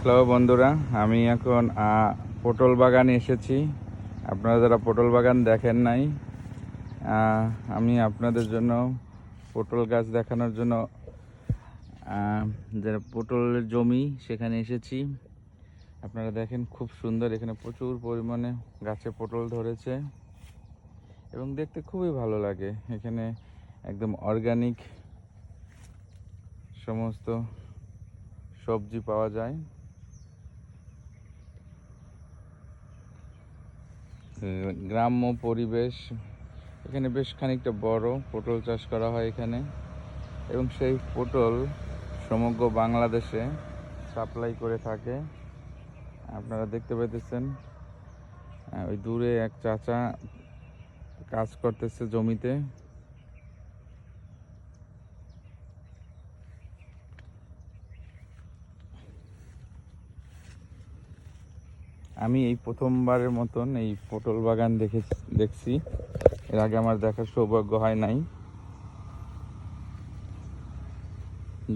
Hello বন্ধুরা, আমি এখন পটল বাগানে এসেছি। আপনারা যারা পটল বাগান দেখেন নাই, আমি আপনাদের জন্য পটল গাছ দেখানোর জন্য যারা পটলের জমি সেখানে এসেছি। আপনারা দেখেন, খুব সুন্দর, এখানে প্রচুর পরিমাণে গাছে পটল ধরেছে এবং দেখতে খুবই ভালো লাগে। এখানে একদম অর্গানিক সমস্ত সবজি পাওয়া যায়। গ্রাম্য পরিবেশ, এখানে বেশ খানিকটা বড় পটল চাষ করা হয় এখানে, এবং সেই পটল সমগ্র বাংলাদেশে সাপ্লাই করে থাকে। আপনারা দেখতে পাইতেছেন, ওই দূরে এক চাচা কাজ করতেছে জমিতে। আমি এই প্রথমবারের মতন এই পটল বাগান দেখছি। এর আগে আমার দেখার সৌভাগ্য হয় নাই।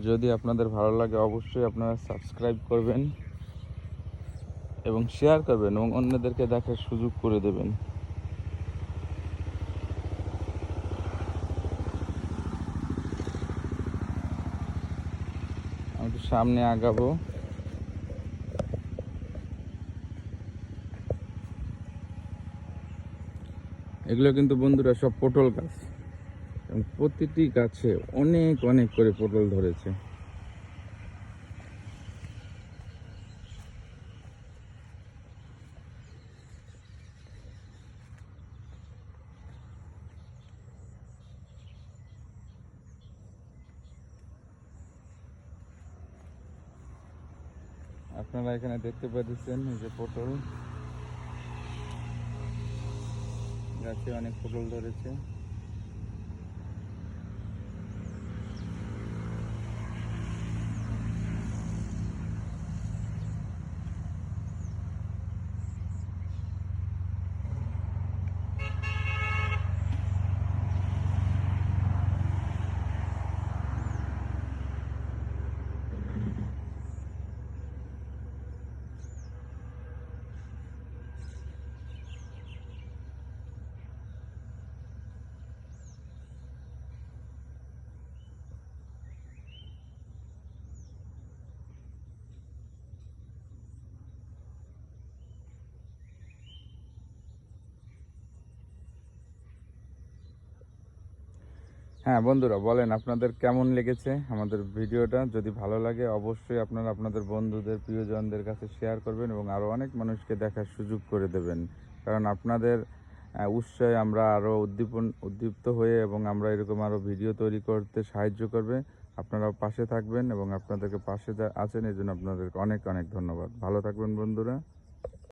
যদি আপনাদের ভালো লাগে, অবশ্যই আপনারা সাবস্ক্রাইব করবেন এবং শেয়ার করবেন এবং অন্যদেরকে দেখার সুযোগ করে দেবেন। আমি একটু সামনে আগাবো। এগুলো কিন্তু বন্ধুরা সব পটল গাছ, এবং প্রতিটি গাছে অনেক অনেক করে পটল ধরেছে। আপনারা এখানে দেখতে পাচ্ছেন, এই যে পটল গাছে অনেক পটল ধরেছে। হ্যাঁ বন্ধুরা, বলেন আপনাদের কেমন লেগেছে আমাদের ভিডিওটা। যদি ভালো লাগে, অবশ্যই আপনারা আপনাদের বন্ধুদের, প্রিয়জনদের কাছে শেয়ার করবেন এবং আরও অনেক মানুষকে দেখার সুযোগ করে দেবেন। কারণ আপনাদের উৎসাহে আমরা আরও উদ্দীপ্ত হয়ে এবং আমরা এরকম আরও ভিডিও তৈরি করতে সাহায্য করবে। আপনারাও পাশে থাকবেন এবং আপনাদেরকে পাশে আছেন, এই জন্য আপনাদেরকে অনেক অনেক ধন্যবাদ। ভালো থাকবেন বন্ধুরা।